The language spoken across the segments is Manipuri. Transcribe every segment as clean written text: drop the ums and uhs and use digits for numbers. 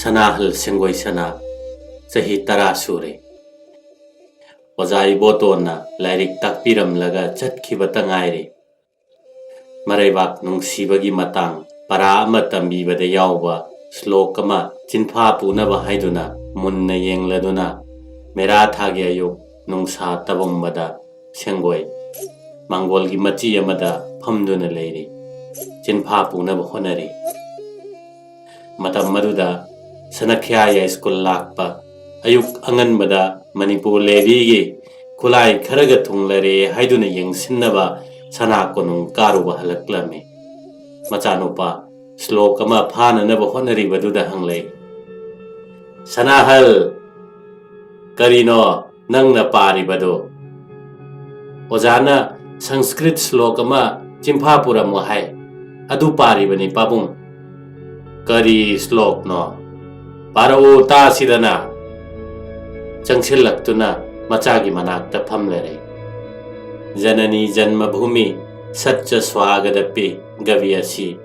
Sanahal Sengoi sana Sahi tara sure Oza Ibotona Lyric takpiram laga Chatkhiba tangaire Maraibak nung sibagi matang Para ama tambibada yauba Slokama Chinpha punaba haiduna Munna yengladuna Mera thage ayuk nung sa tabombada Sengoi Mangolgi machi amada Phamduna leiri Chinpha punaba honari Matam maduda Sanakhyaya school lakpa Ayuk angan bada Manipur levigi Kulai kharaga thunglare haiduna yeng sinnaba Sanakonung karuba halaklame Machanupa Slokama phana naba honari baduda hanglay Sanahal Karino nangna pari bado Ojana Sanskrit slokama Chimpapura mohai Adu pari bani pabung Kari slok no Parao ta sidana Changsilaktuna Machagi manakta phamlare Janani janma bhumi Satcha swagadapi Gaviyasi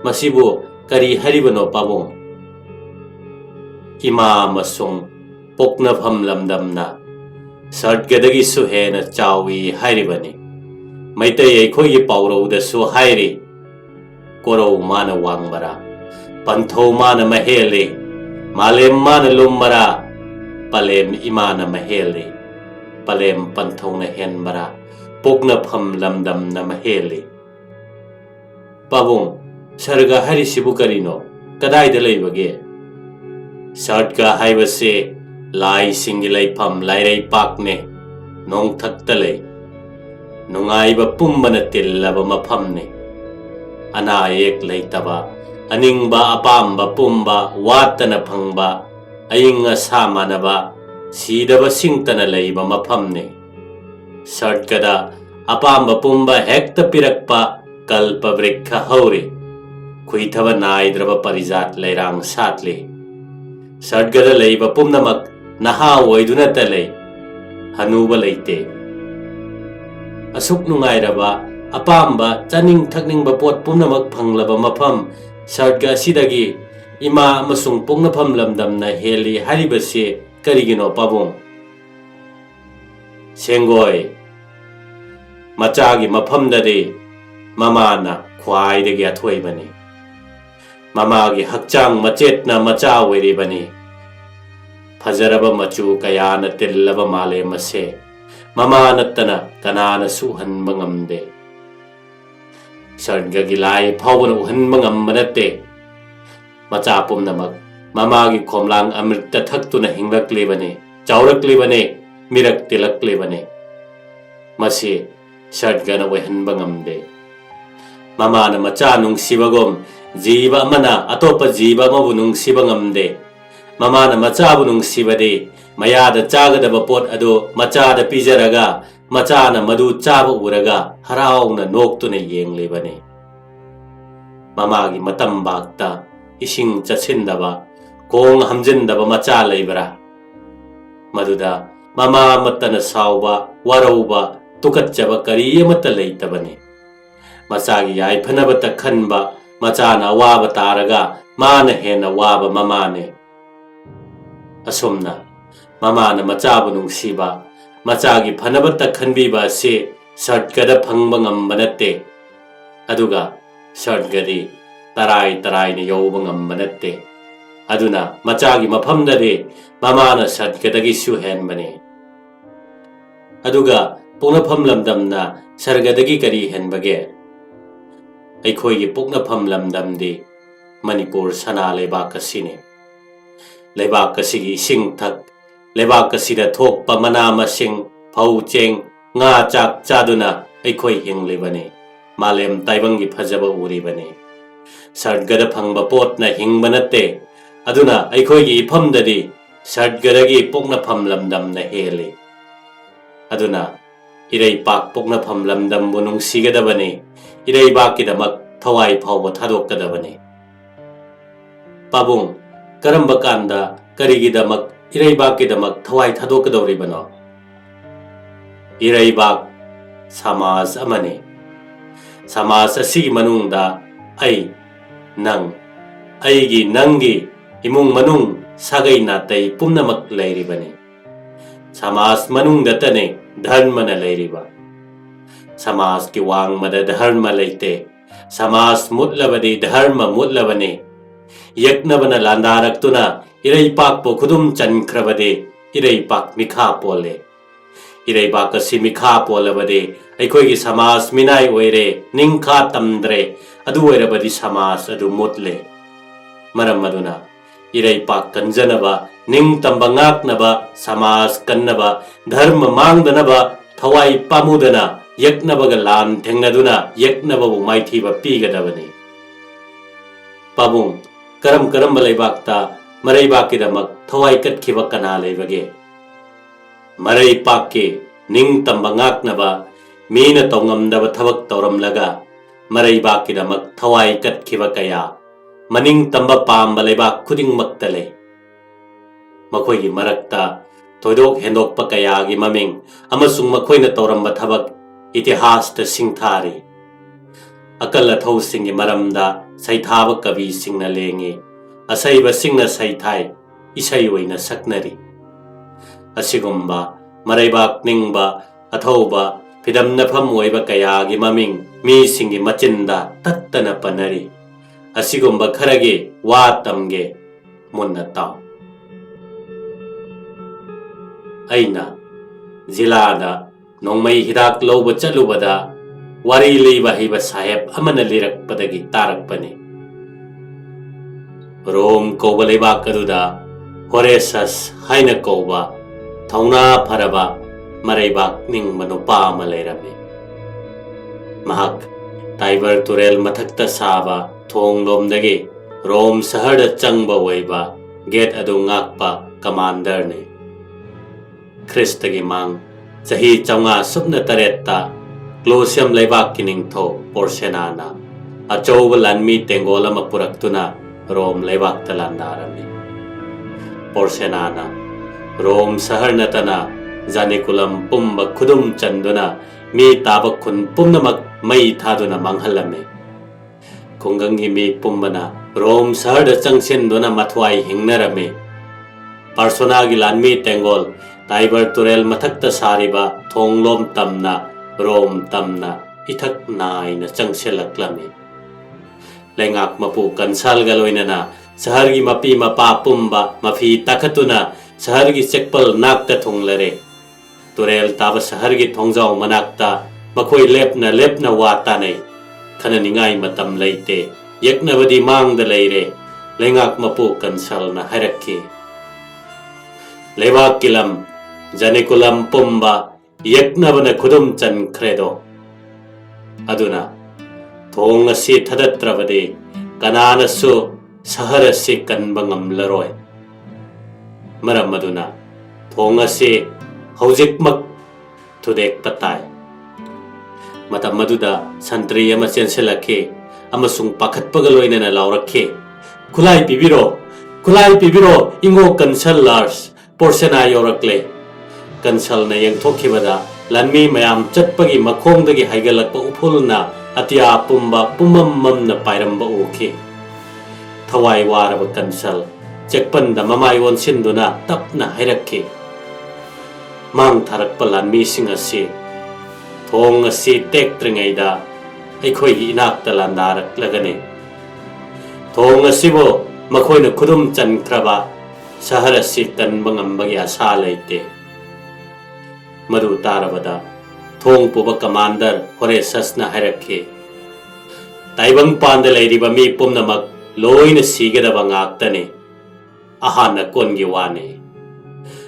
Masibu kari haribano pabong Ima masung Pokna phamlamdamna Sartgadagi suhena chawi haribani Maitai aikhogi pauro da su hairi Korau mana wangbara Pantho mana mahele Malem mana lummara Palem imana mahele Palem pantho na henbara Pokna pham lamdam na mahele Pabong Sarga hari sibu karino Kadai da leibage Sarga haibase Lai singi laipam lairai pakne Nong thakta lay Nungaiba pumbana tillaba maphamne Anayek laitaba Aningba apamba pumba watana phangba Ayinga samanaba Sidaba singtana layba maphamne Sartkada apamba pumba hekta pirakpa Kalpa vrikha haure Kuithaba naidraba parizat layrang satle Sartkada layba pumnamak Naha waiduna talay Hanuba layte Asuk nungairaba Apamba chaning thakning bapot pumnamak phanglaba mafam Sarga sidagi ima amasung pungna phamlamdam na heli haribase karigino pabong Sengoi Machagi maphamdade Mamana khwaidagi athoibani Mamagi hakchang machetna macha oiribani Fajaraba machu kayana tillaba male mase Mamanattana kanana suhanba ngamde Sarga gilay phawna uhanba ngamma natte Macha pumnamak Mamagi khomlang amrita thaktuna hinglaklibani Chauraklibani mirak tilaklibani Masi sargana wahanba ngamde Mamana macha nungsibagom Jiba amana atopa jiba mabu nungsiba ngamde Mamana macha bu nungsibade Mayada chagadaba pot ado machada pijaraga Machana madu chaba uraga harauna noktuna yenglibani Mamagi matambakta Ising chatsindaba Kong hamjindaba macha laybara Maduda Mama matana sauba Warauba Tukatjaba kariyamata laytabani Machagi yaiphanabata khanba Machana waba taraga Mana hena waba mamane Asumna Mamana machabu nungsiba Machagi phanabata khanbiba se Sartkada phangba ngamba natte Aduga Sartkadi Tarai na yauba ngamba natte Aduna machagi maphamdade Mamana sartkadagi suhenbane Aduga pungna phamlamdamna Sargadagi kari henbage Aikhoigi pungna phamlamdamdi Manipur sana leibak kasine Leibak kasigi sing thak Leibak kasida thokpa mana masing Phau cheng nga chak chaduna Aikhoi hinglibani Malem taibangi phajaba uribani Sartgada phangba pot na hingba natte Aduna aikhoigi iphamdadi Sartgadagi pokna phamlamdam na hele Aduna Irai pak pokna phamlamdam bunung sigadabani Irai bakidamak thawai phawba thadokadabani Pabung Karamba kanda karigidamak Iraibakidamak thawai thadokadawribano Iraibak Samaj amani Samaj asigi manungda ai nang aigi nangi imung manung sagai natai pumnamak lairibani. Samas manung datane dharma na lairiba. Samas ki wang mada dharma laite. Samas mutlabadi dharma mutlabani. Yaknabana landaraktuna iraipak po kudum chankrabade iraipak mikha pole. Iraipak asi mikha polabade aikoi ki samas minai oire ningkha tamdre adu oirabadi samas adu mutle. Maram maduna iraipak kanjanaba ning tambangaknaba samas kannaba dharma mangdanaba thawai pamudana yaknabaga lan thengnaduna yaknababu maithiba pigadabani. Pabung karam malaybakta maraybakkidamak thawai katkiba kana leibage. Maraypakki ning tambangaknaba mina tongamdaba thabak tauramlaga maraybakkidamak thawai katkiba kaya maning tamba pamba leibak khudingmakta lei. Makhoigi marakta thoidok hendokpa kayagi maming amasung makhoina tauramba thabak itihasta singthari. Akal athau singi maramda saithaba kabi singna lengi asaiba singna saithai isai oina saknari. Asigumba maraybak ningba athauba pidamnafam oiba kayagi maming mi singi machinda tattana panari. Asigumba kharagi wa tamge munna taw. Aina zilada nongmai hidak lauba chalubada wari leiba hiba saheb amana lirakpadagi tarakpani. Rom kauba leibak aduda Horesas haina kauba thauna pharaba maraybak ningba nupa ama leirame. Mahak Tiber turel mathakta saba thonglomdagi Rom saharda changba oiba gate adu ngakpa commander ne. Kristagi mang sahi chaunga subna taretta Closium leibak kining tho Porsenana achouba lanmi tengola mapuraktuna Rom leibak talandarami. Porsenana Rom sahar natana Janikulam pumba khudum chanduna mi tabak khun pumnamak mai thaduna manghalame. Kungangi mi pumbana Rom sahar da changsenduna mathwai hingnarame. Parsonagi lanmi tengol Tiber turel mathakta sariba thonglom tamna Rom tamna ithak naina changselaklame. Lengak mapu kansal galoinana sahargi mapi mapa pumba mafi takatuna sahargi sekpal nakta thonglare. Turel taba sahargi thongjau manakta makhoi lepna watanai. Kananingai matam leite yaknabadi mangda leire. Lengak mapu kansal na harakki. Leibak kilam Janikulam pumba yaknabana khudum chan kredo. Aduna thong asi thadatrabade kananasu sahar asi kanba ngamlaroi. Maram aduna thong asi haujikmak thudek patai. Matam maduda santri ama chenselakhe amasung pakhatpaga loinana laurakhe. Khulai pibiro ingo kansal lars Porsena yorakle. Kansal na yang thokibada lanmi mayam chatpagi makhongdagi haigalakpa upulna atia pumba pumam na pairamba uki. Thawai waraba kansal chekpanda mamai wonsinduna tapna hairakki. Mang tharakpa lanmi singasi thong asi tektringaida aikhoi inakta landarak lagane. Thong asibo makhoina khudum chankraba sahar asi kanba ngambagi asa leite. Madu tarabada thong puba commander Horesas na harakhe. Taibang panda leiriba mi pumnamak loina sigadaba ngaktane. Ahana kongi wane.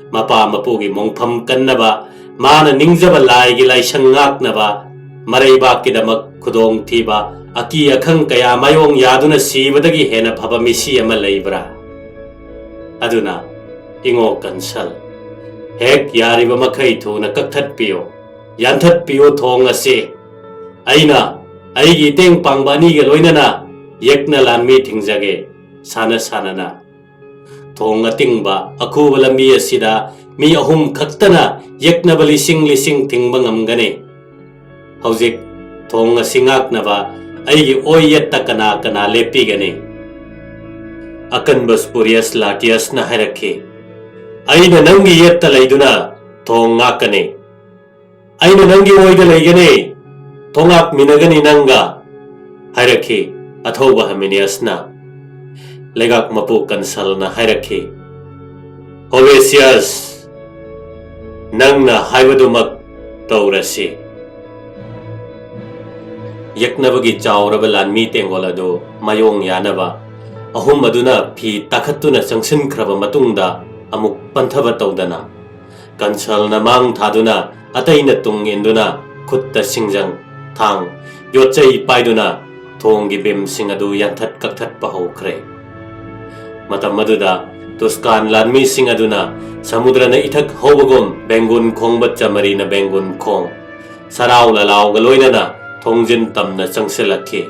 Mapa mapugi mongpham kannaba mana ningjaba laigi laisang ngaknaba maraybakkidamak khudong thiba aki akhang kaya mayong yaduna sibadagi hena phaba misi ama leibra. Aduna ingo kansal Hek yariba makai thuna kaktat piyo. Yanthat piyo thong ase. Aina, aigi teng pangbani ga loinana. Yekna lanmi thingjage. Sana na. Thong atingba aku balami asida. Mi ahum kaktana. Yekna balising tingba ngamgane. Haujik, thong asingak na ba. Aigi oyetta kana lepi gane. Akanba Spurious Latias na hairake. Aina nangi yetta layduna thong ngakane. Aina nangi oida laygane thongak minagani nanga hairake athoba haminiasna. Legak mapu kansal na hairake. Hovesias nangna haibadumak taurasi. Yaknabagi chauraba lanmi tengolado mayong yanaba ahum maduna phi takhatuna sangsin khraba matungda amuk panthaba tawdana kansal na mang thaduna ataina tung induna khutta singjang thang yochai paiduna thongi bem singadu yanthat kakthat pahokre matam maduda tuskan lanmi singaduna samudra na ithak hobogom bengun khong baccha mari na bengun khong sarau la law galoina na thongjin tamna changselakhe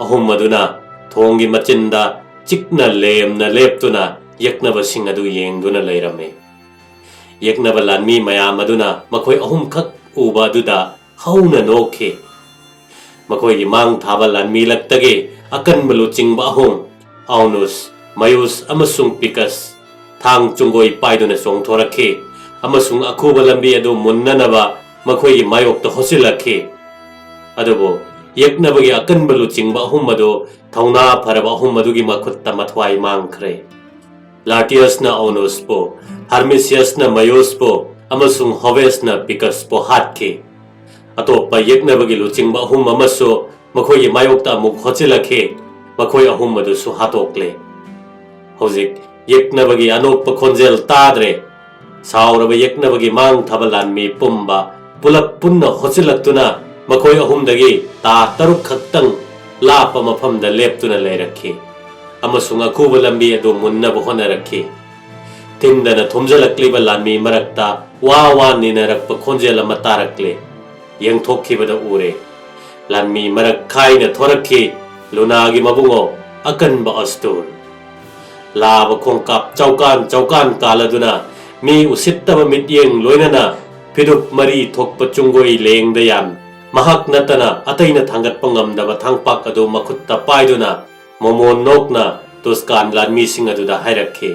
ahum maduna thongi machinda chikna lemna leptuna yaknaba singadu yengduna leirame yaknaba lanmi mayam aduna makhoi ahum khak uba duda hauna nokhe makhoi gi mang thaba lanmi laktage akan balu chingba ahum aunus mayus amasung pikas thang chungoi paiduna songthorakhe amasung akhuba lambi adu munnanaba makhoi gi mayok to hosilakhe adubo yaknabagi akan balu chingba ahum madu thauna pharaba ahum madugi makhutta mathwai mangkhre Latias na onus po Harmisias na mayos po amasung hoves na pikas po hatke ato pa yaknabagi lu chingba ahum amaso makhoi mayok ta amuk hochilakhe makhoi ahum madu su hatokle hojik yaknabagi anok pa khonjel tadre sauraba yaknabagi mang thabalan mi pumba pulap punna hochilaktuna makhoi ahumdagi ta taruk khaktang lapa mafamda leptuna leirakhi amasung akhuba lambi adu munnaba honarakhi tindana thumjalakliba lanmi marakta wa ninarakpa khonjel ama tarakle yengthokkibada ure lanmi marak khaina thorakhi lunagi mabungo akanba astur laba khongkap chaukan kaladuna mi usittaba mityeng loinana pidup mari thokpa chungoi lengdayan mahak natana ataina thangat pangamdaba thangpak adu makhutta paiduna momon nokna tuskan lanmi sing aduda hairakhe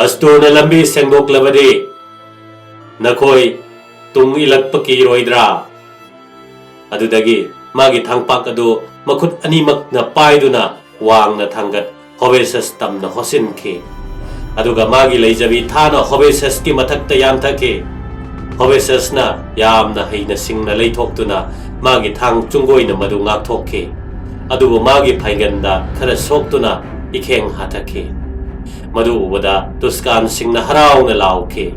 astuna lambi sengdok labade nakhoi tung ilak paki roidra adudagi magi thangpak adu makhut animak na paiduna wang na thangat hobesas tamna hosinke aduga magi leijabi thana hobesas ki mathakta yamthake Hobesas na yam na hay na sing na laythoktuna magi thang chunggoy na madu ngakthokke adubo magi paiganda khara soktuna ikheng hathake madu ubada tuskan sing na haraw na lawke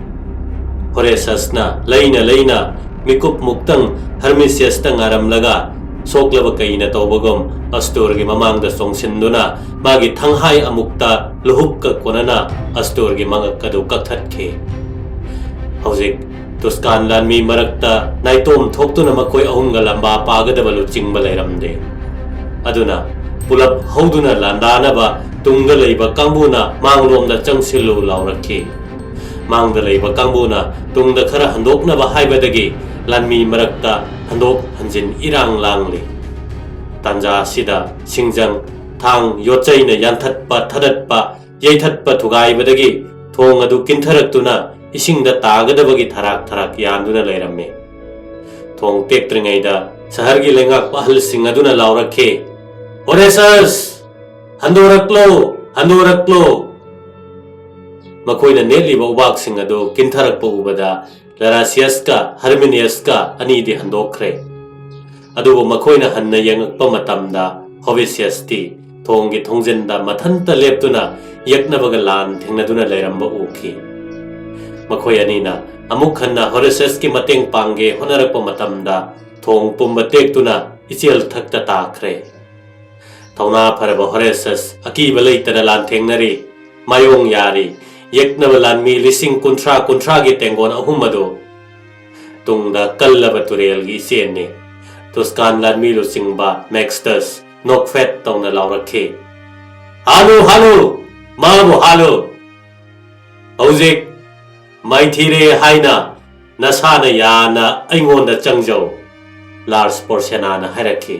Horesas na layna mikup muktang Harmisias tang aram laga soklaba kaina tawbagom asturgi mamangda songsinduna magi thanghay amukta luhuk ka konana asturgi mga kadu kakthatke hojik tuskan lanmi marakta naitom thoktuna makhoi ahumga lamba pagadaba lu chingba leiramde aduna pulap hoduna landanaba tungda leiba kambuna mangromda changsilu laurakhi mangda leiba kambuna tungda khara handoknaba haibadagi lanmi marakta handok hanjin irang langli tanja sida singjang thang yochaina yanthatpa thadatpa yeithatpa thugaibadagi thong adu kintharakuna isingda tagadabagi tharak yanduna leiramme thong tektringaida sahargi lengak pahal singaduna laurakhe Horesas handoraklo makoina netliba ubak singadu kintharakpa ubada Larasiaska Harminiaska anidi handokre adubo makoina hanna yangakpa matamda Hovesiasti thonggi thongjenda mathanta leptuna yaknabaga lan thengnaduna leiramba uki makhoi anina amuk khanna Horesas ki mateng pangge honarakpa matamda thong pumba tektuna ichel thakta takre thauna pharaba Horesas akiba leitana lan thengnari mayong yari yaknaba lanmi lising kuntra gi tengon ahumado tungda kallaba turel gi senne tuskan lanmi lu singba Maxtus nokfet tawna laurakhe halo mabu halo hojik maithire haina nasana yana aingonda changjau Lars Porsiana na harakhe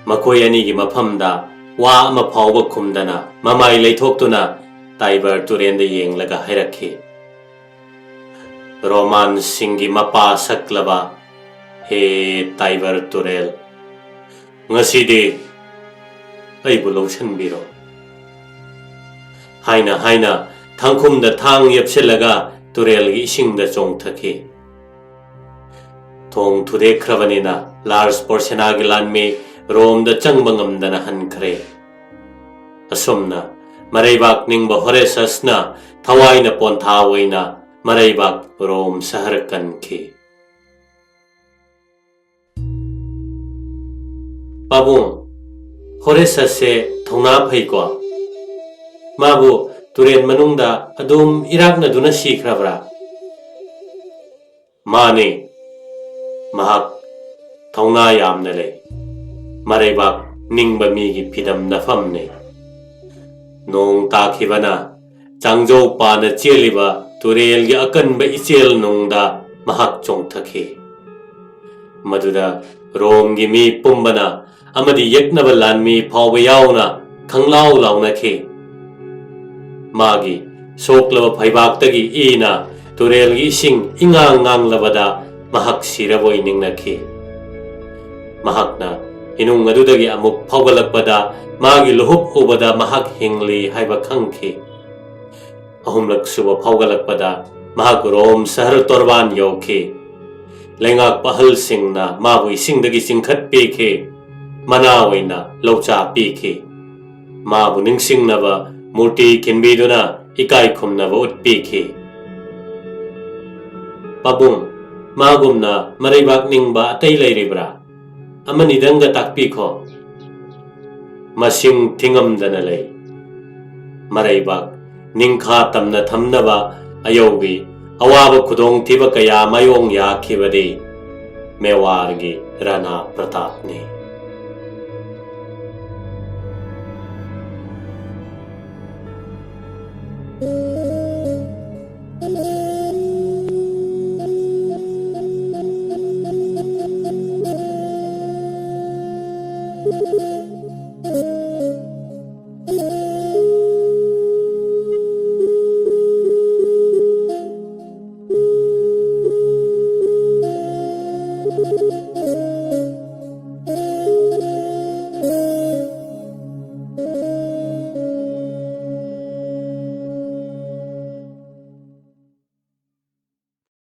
makoi ani gi maphamda वा अमा फाउबा खुमदना ममाई लेथोक्तुना टाइबर तुरेन दे येंगलगा हैरखे रोमान सिंगी मपा सकलबा हे Tiber तुरेल ngasi ai bu lotion biro haina thangkhum da thang yepselaga turel gi ising da chong thaki thong thude khrabanina large portiona gi lan me rom da changbangam dana han khre asomna maraibak ningba horesasna thawaina pon thawaina maraibak rom sahar kan ki babung horesase thongna phaiko mabu turen manungda adum irakna duna sikhrabra mane mahak thongna yamna le maraibak ningba mi gi phidam na famne nong ta khibana changjo pa na cheliba turel gi akan ba ichel nungda mahak chong thakhe maduda rom gi mi pumbana amadi yeknaba lanmi phawba yauna khanglau launa khe magi soklaba phaibak tagi ina turel gi sing ingang ngang labada mahak siraboi ningna khe mahakna inung adudagi amuk phawgalakpada magi lohup ubada mahak hingli haiba khangkhe ahumlak suba phawgalakpada mahak rom sahar torban yokhe lengak pahal singna mabu isingdagi singkhat pekhe manawaina locha pekhe mabu ningsingnaba murti kinbiduna ikai khumnaba utpekhe pabung magumna maraibak ningba atai leiribra amani danga takpikho masing thingamdana lei maraibak ningkha tamna thamnaba ayogi awaba khudong thiba kaya mayong yakhibade mewargi rana pratapne